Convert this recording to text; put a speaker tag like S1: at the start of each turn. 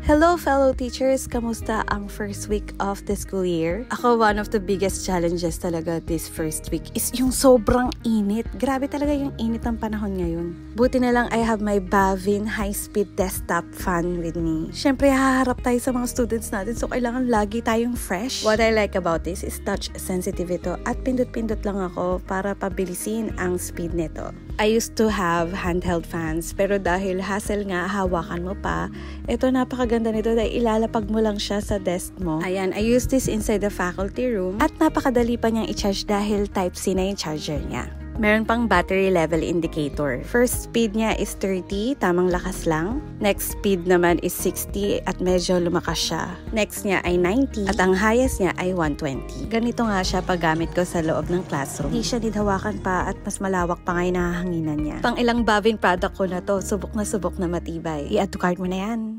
S1: Hello fellow teachers! Kamusta ang first week of the school year? Ako, one of the biggest challenges talaga this first week is yung sobrang init. Grabe talaga yung init ng panahon ngayon. Buti na lang I have my Bavin high-speed desktop fan with me. Siyempre, haharap tayo sa mga students natin so kailangan lagi tayong fresh. What I like about this is touch sensitive ito at pindot-pindot lang ako para pabilisin ang speed nito. I used to have handheld fans pero dahil hassle nga, hawakan mo pa. Ito napakaganda nito dahil ilalapag mo lang siya sa desk mo. Ayan, I use this inside the faculty room at napakadali pa niyang i-charge dahil Type-C na yung charger niya. Meron pang battery level indicator. First speed niya is 30, tamang lakas lang. Next speed naman is 60 at medyo lumakas siya. Next niya ay 90 at ang highest niya ay 120. Ganito nga siya pag gamit ko sa loob ng classroom. Hindi siya nidhawakan pa at mas malawak pa nga yung nahahanginan niya. Pang ilang Bavin product ko na to, subok na matibay. I-add to cart mo na yan.